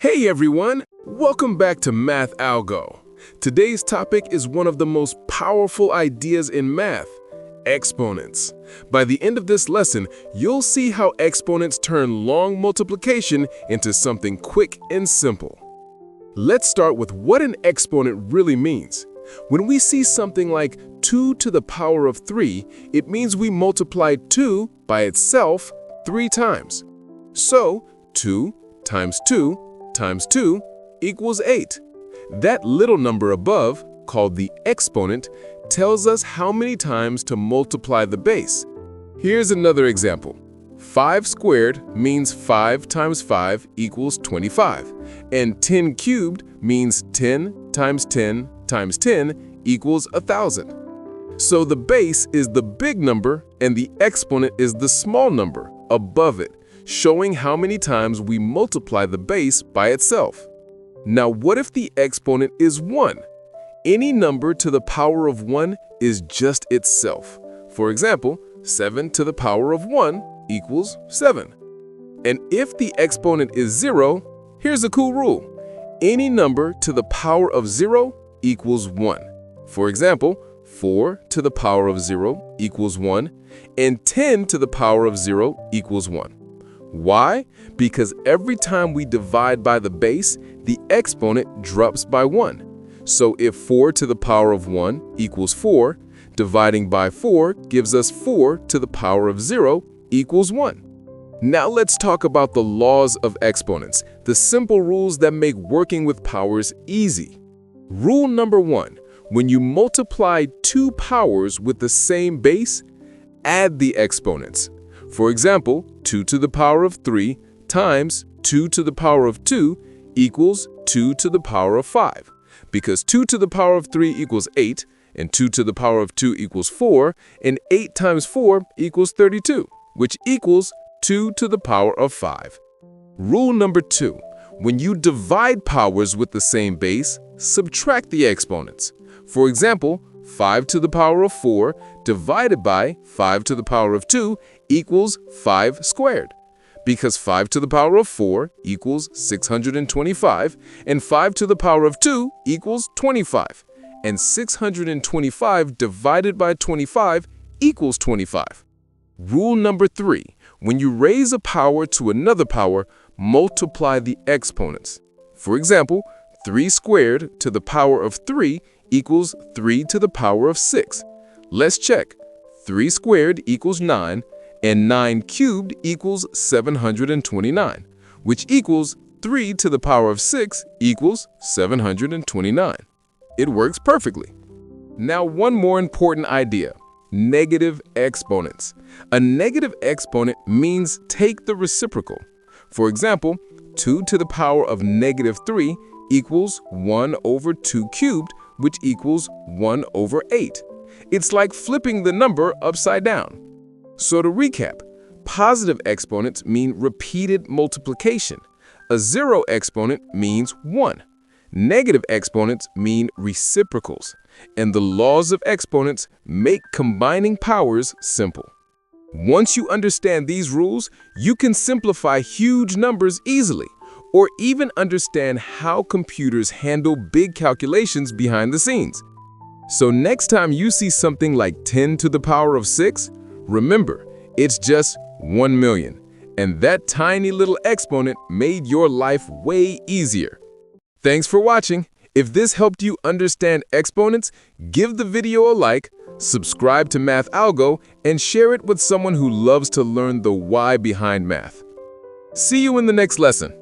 Hey everyone, welcome back to Math Algo. Today's topic is one of the most powerful ideas in math, exponents. By the end of this lesson, you'll see how exponents turn long multiplication into something quick and simple. Let's start with what an exponent really means. When we see something like 2 to the power of 3, it means we multiplied 2 by itself 3 times. So, 2 times 2 times 2 equals 8. That little number above, called the exponent, tells us how many times to multiply the base. Here's another example. 5 squared means 5 times 5 equals 25, and 10 cubed means 10 times 10 times 10 equals 1,000. So the base is the big number and the exponent is the small number above it, showing how many times we multiply the base by itself. Now, what if the exponent is 1? Any number to the power of 1 is just itself. For example, 7 to the power of 1 equals 7. And if the exponent is 0, here's a cool rule. Any number to the power of 0 equals 1. For example, 4 to the power of 0 equals 1, and 10 to the power of 0 equals 1. Why? Because every time we divide by the base, the exponent drops by 1. So if 4 to the power of 1 equals 4, dividing by 4 gives us 4 to the power of 0 equals 1. Now let's talk about the laws of exponents, the simple rules that make working with powers easy. Rule number 1. When you multiply two powers with the same base, add the exponents. For example, 2 to the power of 3 times 2 to the power of 2 equals 2 to the power of 5. Because 2 to the power of 3 equals 8, and 2 to the power of 2 equals 4, and 8 times 4 equals 32, which equals 2 to the power of 5. Rule number 2. When you divide powers with the same base, subtract the exponents. For example, 5 to the power of 4 divided by 5 to the power of 2 equals 5 squared. Because 5 to the power of 4 equals 625, and 5 to the power of 2 equals 25, and 625 divided by 25 equals 25. Rule number 3. When you raise a power to another power, multiply the exponents. For example, 3 squared to the power of 3 equals 3 to the power of 6. Let's check. 3 squared equals 9, and 9 cubed equals 729, which equals 3 to the power of 6 equals 729. It works perfectly. Now, one more important idea. Negative exponents. A negative exponent means take the reciprocal. For example, 2 to the power of negative 3 equals 1 over 2 cubed, which equals 1 over 8. It's like flipping the number upside down. So to recap, positive exponents mean repeated multiplication. A 0 exponent means 1. Negative exponents mean reciprocals. And the laws of exponents make combining powers simple. Once you understand these rules, you can simplify huge numbers easily, or even understand how computers handle big calculations behind the scenes. So next time you see something like 10 to the power of 6, remember, it's just 1 million, and that tiny little exponent made your life way easier. Thanks for watching. If this helped you understand exponents, give the video a like, subscribe to Math Algo, and share it with someone who loves to learn the why behind math. See you in the next lesson.